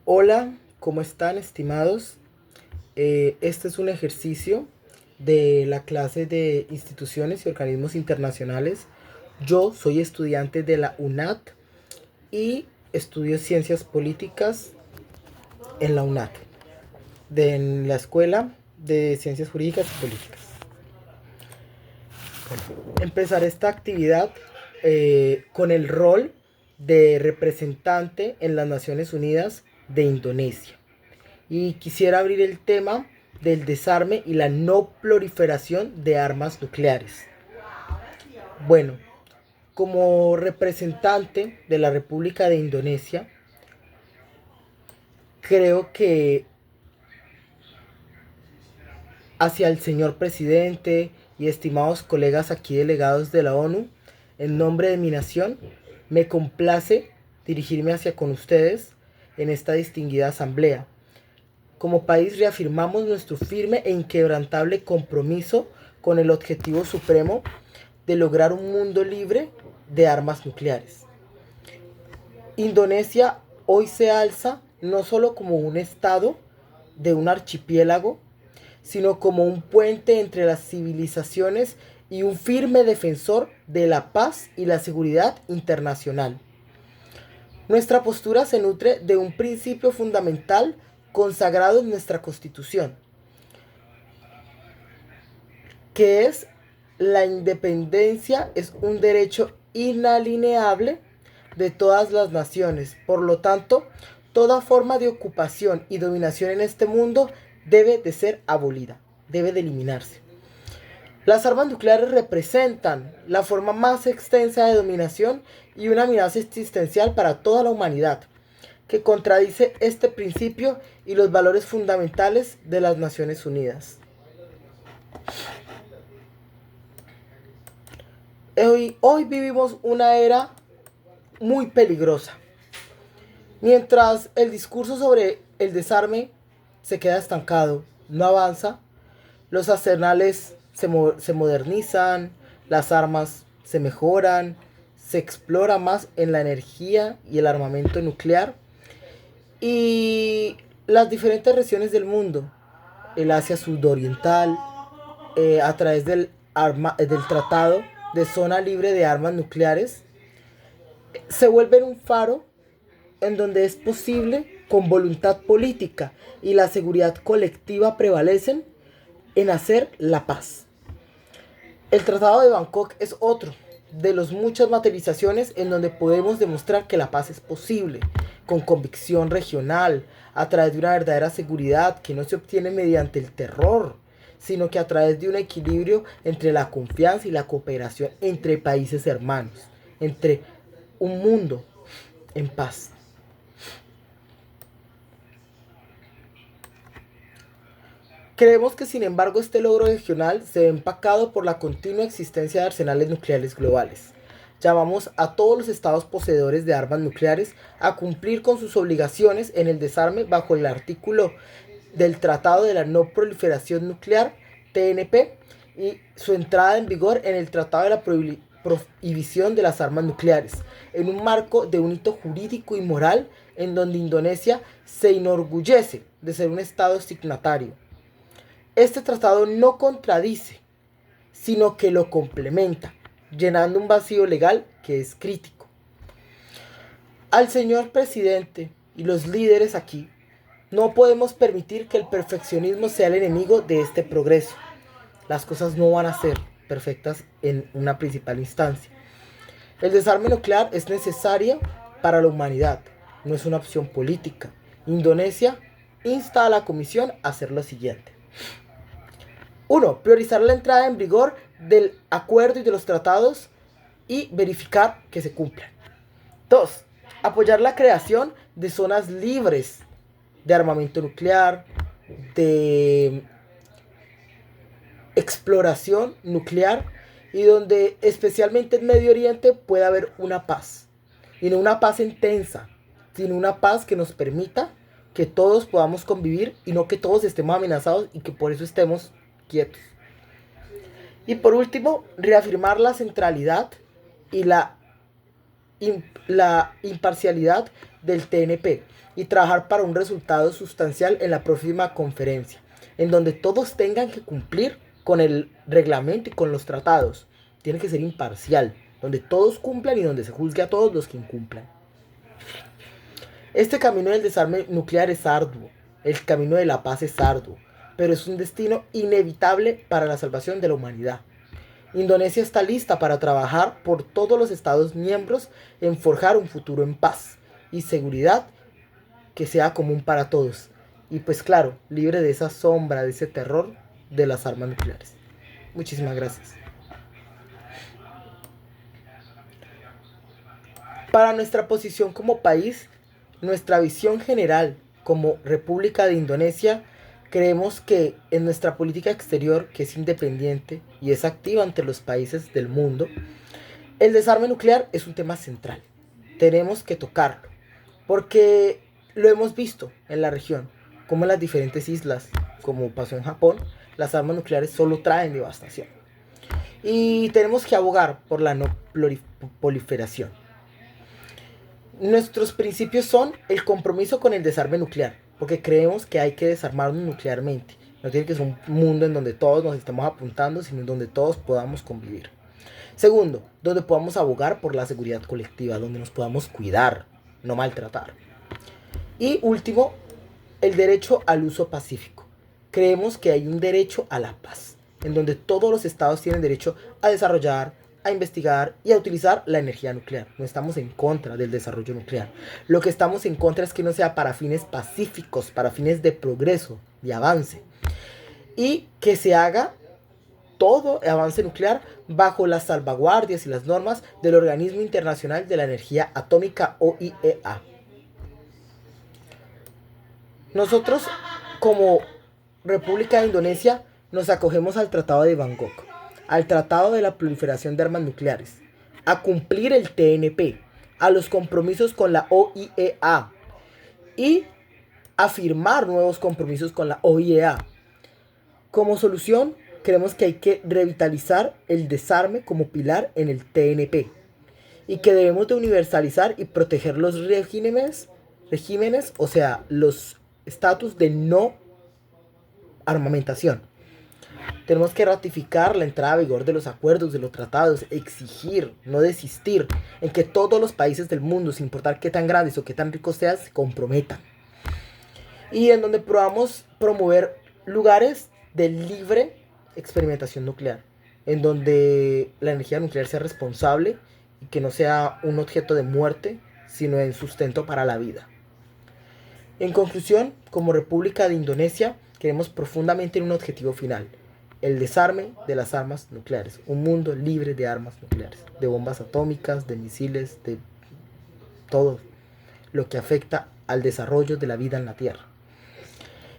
Hola, ¿cómo están, estimados? Este es un ejercicio de la clase de instituciones y organismos internacionales. Yo soy estudiante de la UNAT y estudio ciencias políticas en la UNAT, en la Escuela de Ciencias Jurídicas y Políticas. Empezar esta actividad con el rol de representante en las Naciones Unidas de Indonesia. Y quisiera abrir el tema del desarme y la no proliferación de armas nucleares. Bueno, como representante de la República de Indonesia, creo que hacia el señor presidente y estimados colegas aquí delegados de la ONU, en nombre de mi nación, me complace dirigirme hacia con ustedes en esta distinguida asamblea. Como país reafirmamos nuestro firme e inquebrantable compromiso con el objetivo supremo de lograr un mundo libre de armas nucleares. Indonesia hoy se alza no solo como un estado de un archipiélago, sino como un puente entre las civilizaciones y un firme defensor de la paz y la seguridad internacional. Nuestra postura se nutre de un principio fundamental consagrado en nuestra Constitución, que es la independencia es un derecho inalienable de todas las naciones. Por lo tanto, toda forma de ocupación y dominación en este mundo debe de ser abolida, debe de eliminarse. Las armas nucleares representan la forma más extensa de dominación y una amenaza existencial para toda la humanidad, que contradice este principio y los valores fundamentales de las Naciones Unidas. Hoy vivimos una era muy peligrosa. Mientras el discurso sobre el desarme se queda estancado, no avanza, los arsenales se modernizan, las armas se mejoran, se explora más en la energía y el armamento nuclear y las diferentes regiones del mundo, el Asia Sudoriental, a través del Tratado de Zona Libre de Armas Nucleares, se vuelven un faro en donde es posible, con voluntad política y la seguridad colectiva prevalecen, en hacer la paz. El Tratado de Bangkok es otro de las muchas materializaciones en donde podemos demostrar que la paz es posible, con convicción regional, a través de una verdadera seguridad que no se obtiene mediante el terror, sino que a través de un equilibrio entre la confianza y la cooperación entre países hermanos, entre un mundo en paz. Creemos que sin embargo este logro regional se ve empacado por la continua existencia de arsenales nucleares globales. Llamamos a todos los estados poseedores de armas nucleares a cumplir con sus obligaciones en el desarme bajo el artículo del Tratado de la No Proliferación Nuclear, TNP, y su entrada en vigor en el Tratado de la Prohibición de las Armas Nucleares, en un marco de un hito jurídico y moral en donde Indonesia se enorgullece de ser un estado signatario. Este tratado no contradice, sino que lo complementa, llenando un vacío legal que es crítico. Al señor presidente y los líderes aquí, no podemos permitir que el perfeccionismo sea el enemigo de este progreso. Las cosas no van a ser perfectas en una principal instancia. El desarme nuclear es necesario para la humanidad, no es una opción política. Indonesia insta a la Comisión a hacer lo siguiente. 1. Priorizar la entrada en vigor del acuerdo y de los tratados y verificar que se cumplan. 2. Apoyar la creación de zonas libres de armamento nuclear, de exploración nuclear y donde especialmente en Medio Oriente pueda haber una paz. Y no una paz intensa, sino una paz que nos permita que todos podamos convivir y no que todos estemos amenazados y que por eso estemos quietos. Y por último, reafirmar la centralidad y la la imparcialidad del TNP y trabajar para un resultado sustancial en la próxima conferencia, en donde todos tengan que cumplir con el reglamento y con los tratados. Tiene que ser imparcial, donde todos cumplan y donde se juzgue a todos los que incumplan. Este camino del desarme nuclear es arduo, el camino de la paz es arduo, pero es un destino inevitable para la salvación de la humanidad. Indonesia está lista para trabajar por todos los Estados miembros en forjar un futuro en paz y seguridad que sea común para todos. Y pues claro, libre de esa sombra, de ese terror de las armas nucleares. Muchísimas gracias. Para nuestra posición como país, nuestra visión general como República de Indonesia, creemos que en nuestra política exterior, que es independiente y es activa ante los países del mundo, el desarme nuclear es un tema central. Tenemos que tocarlo, porque lo hemos visto en la región, como en las diferentes islas, como pasó en Japón, las armas nucleares solo traen devastación. Y tenemos que abogar por la no proliferación. Nuestros principios son el compromiso con el desarme nuclear, porque creemos que hay que desarmarnos nuclearmente. No tiene que ser un mundo en donde todos nos estemos apuntando, sino en donde todos podamos convivir. Segundo, donde podamos abogar por la seguridad colectiva, donde nos podamos cuidar, no maltratar. Y último, el derecho al uso pacífico. Creemos que hay un derecho a la paz, en donde todos los estados tienen derecho a desarrollar, a investigar y a utilizar la energía nuclear. No estamos en contra del desarrollo nuclear. Lo que estamos en contra es que no sea para fines pacíficos, para fines de progreso, de avance. Y que se haga todo avance nuclear bajo las salvaguardias y las normas del Organismo Internacional de la Energía Atómica, OIEA. Nosotros, como República de Indonesia, nos acogemos al Tratado de Bangkok, al Tratado de la Proliferación de Armas Nucleares, a cumplir el TNP, a los compromisos con la OIEA y a firmar nuevos compromisos con la OIEA. Como solución, creemos que hay que revitalizar el desarme como pilar en el TNP y que debemos de universalizar y proteger los regímenes, o sea, los estatus de no armamentación. Tenemos que ratificar la entrada a vigor de los acuerdos, de los tratados, exigir, no desistir, en que todos los países del mundo, sin importar qué tan grandes o qué tan ricos sean, se comprometan. Y en donde podamos promover lugares de libre experimentación nuclear, en donde la energía nuclear sea responsable y que no sea un objeto de muerte, sino en sustento para la vida. En conclusión, como República de Indonesia, creemos profundamente en un objetivo final: el desarme de las armas nucleares, un mundo libre de armas nucleares, de bombas atómicas, de misiles, de todo lo que afecta al desarrollo de la vida en la Tierra.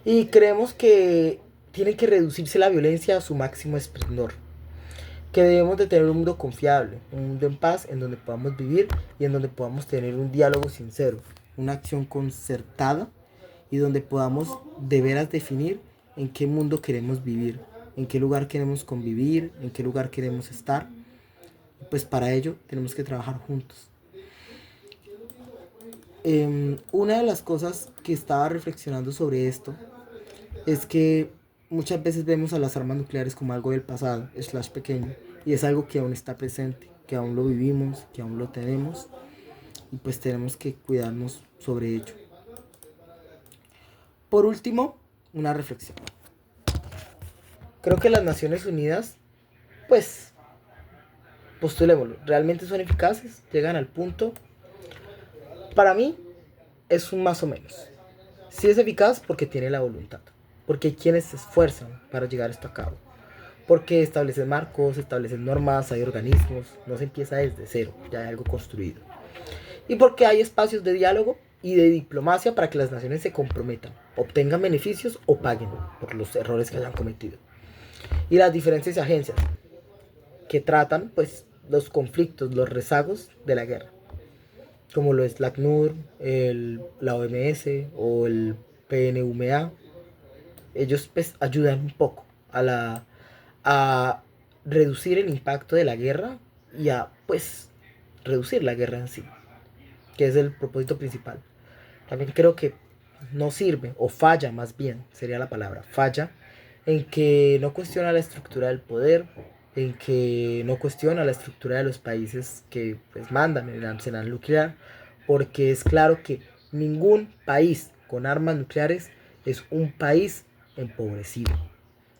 Y creemos que tiene que reducirse la violencia a su máximo esplendor, que debemos de tener un mundo confiable, un mundo en paz, en donde podamos vivir y en donde podamos tener un diálogo sincero, una acción concertada y donde podamos de veras definir en qué mundo queremos vivir, en qué lugar queremos convivir, en qué lugar queremos estar. Pues para ello tenemos que trabajar juntos. Una de las cosas que estaba reflexionando sobre esto es que muchas veces vemos a las armas nucleares como algo del pasado, slash pequeño, y es algo que aún está presente, que aún lo vivimos, que aún lo tenemos, y pues tenemos que cuidarnos sobre ello. Por último, una reflexión. Creo que las Naciones Unidas, pues, postulémoslo, realmente son eficaces, llegan al punto. Para mí, es un más o menos. Sí es eficaz porque tiene la voluntad, porque hay quienes se esfuerzan para llegar esto a cabo, porque establecen marcos, establecen normas, hay organismos, no se empieza desde cero, ya hay algo construido. Y porque hay espacios de diálogo y de diplomacia para que las naciones se comprometan, obtengan beneficios o paguen por los errores que hayan cometido. Y las diferentes agencias que tratan pues los conflictos, los rezagos de la guerra, como lo es la ACNUR, la OMS o el PNUMA. Ellos pues ayudan un poco a reducir el impacto de la guerra y a pues reducir la guerra en sí, que es el propósito principal. También creo que no sirve, o falla más bien, sería la palabra, falla, en que no cuestiona la estructura del poder, en que no cuestiona la estructura de los países que pues, mandan en el arsenal nuclear, porque es claro que ningún país con armas nucleares es un país empobrecido.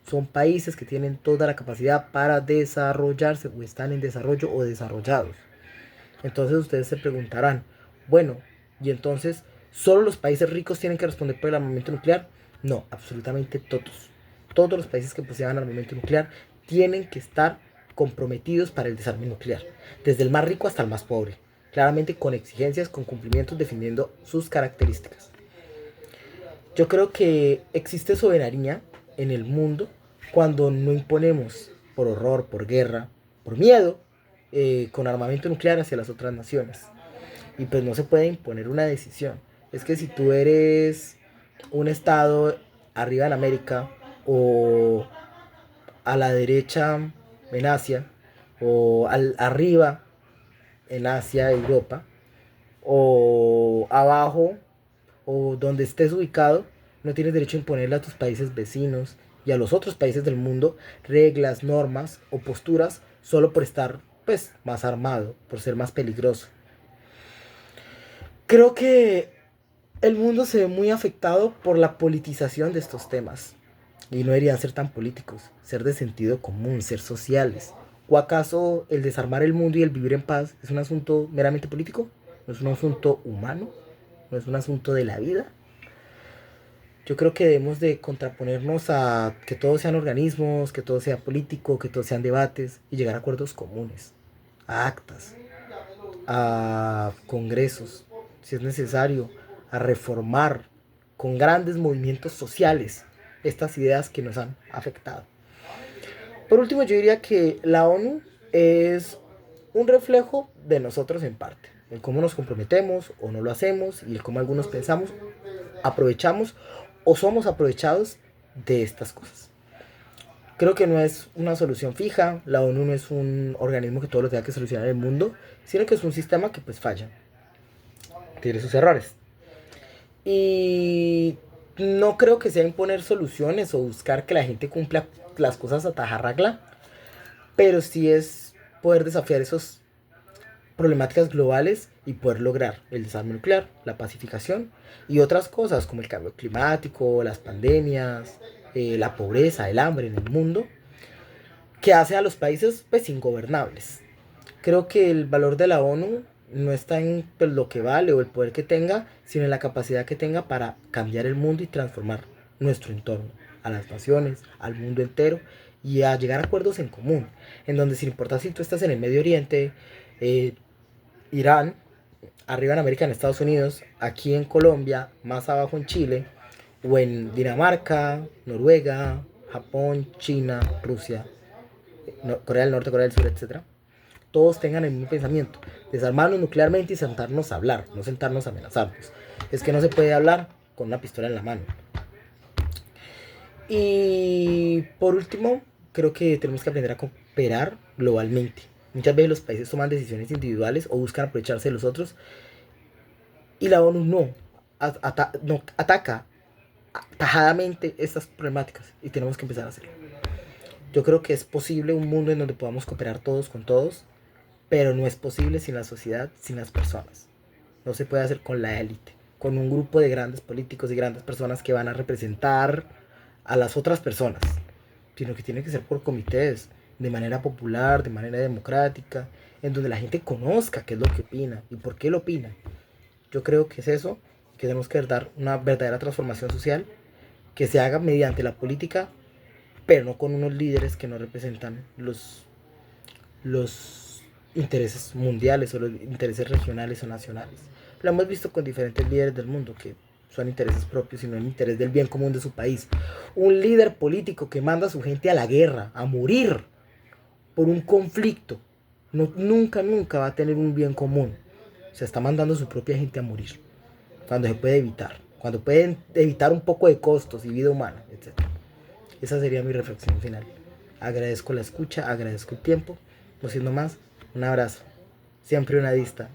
Son países que tienen toda la capacidad para desarrollarse o están en desarrollo o desarrollados. Entonces ustedes se preguntarán, bueno, y entonces, ¿solo los países ricos tienen que responder por el armamento nuclear? No, absolutamente todos. Todos los países que posean armamento nuclear tienen que estar comprometidos para el desarme nuclear, desde el más rico hasta el más pobre, claramente con exigencias, con cumplimientos, definiendo sus características. Yo creo que existe soberanía en el mundo cuando no imponemos por horror, por guerra, por miedo, con armamento nuclear hacia las otras naciones. Y pues no se puede imponer una decisión. Es que si tú eres un estado arriba en América o a la derecha en Asia o arriba en Asia, Europa o abajo o donde estés ubicado, no tienes derecho a imponerle a tus países vecinos y a los otros países del mundo reglas, normas o posturas solo por estar pues más armado, por ser más peligroso. Creo que el mundo se ve muy afectado por la politización de estos temas. Y no deberían ser tan políticos, ser de sentido común, ser sociales. ¿O acaso el desarmar el mundo y el vivir en paz es un asunto meramente político? ¿No es un asunto humano? ¿No es un asunto de la vida? Yo creo que debemos de contraponernos a que todos sean organismos, que todo sea político, que todos sean debates y llegar a acuerdos comunes, a actas, a congresos, si es necesario, a reformar con grandes movimientos sociales estas ideas que nos han afectado. Por último, yo diría que la ONU es un reflejo de nosotros en parte, en cómo nos comprometemos o no lo hacemos y en cómo algunos pensamos, aprovechamos o somos aprovechados de estas cosas. Creo que no es una solución fija, la ONU no es un organismo que todo lo tenga que solucionar el mundo, sino que es un sistema que pues falla, tiene sus errores. Y no creo que sea imponer soluciones o buscar que la gente cumpla las cosas a tajarragla, pero sí es poder desafiar esas problemáticas globales y poder lograr el desarme nuclear, la pacificación y otras cosas como el cambio climático, las pandemias, la pobreza, el hambre en el mundo, que hace a los países pues ingobernables. Creo que el valor de la ONU no está en pues, lo que vale o el poder que tenga, sino en la capacidad que tenga para cambiar el mundo y transformar nuestro entorno, a las naciones, al mundo entero y a llegar a acuerdos en común, en donde sin importar si tú estás en el Medio Oriente, eh, Irán, arriba en América, en Estados Unidos, aquí en Colombia, más abajo en Chile, o en Dinamarca, Noruega, Japón, China, Rusia, Corea del Norte, Corea del Sur, etcétera, todos tengan el mismo pensamiento, desarmarnos nuclearmente y sentarnos a hablar, no sentarnos a amenazarnos. Es que no se puede hablar con una pistola en la mano. Y por último, creo que tenemos que aprender a cooperar globalmente. Muchas veces los países toman decisiones individuales o buscan aprovecharse de los otros y la ONU no ataca tajadamente estas problemáticas y tenemos que empezar a hacerlo. Yo creo que es posible un mundo en donde podamos cooperar todos con todos, pero no es posible sin la sociedad, sin las personas. No se puede hacer con la élite, con un grupo de grandes políticos y grandes personas que van a representar a las otras personas, sino que tiene que ser por comités, de manera popular, de manera democrática, en donde la gente conozca qué es lo que opina y por qué lo opina. Yo creo que es eso, que tenemos que dar una verdadera transformación social que se haga mediante la política, pero no con unos líderes que no representan los intereses mundiales o los intereses regionales o nacionales. Lo hemos visto con diferentes líderes del mundo que son intereses propios y no el interés del bien común de su país. Un líder político que manda a su gente a la guerra, a morir por un conflicto, nunca va a tener un bien común. Se está mandando a su propia gente a morir, cuando se puede evitar, cuando pueden evitar un poco de costos y vida humana, etc. Esa sería mi reflexión final. Agradezco la escucha, agradezco el tiempo. No siendo más, un abrazo. siempre una dista.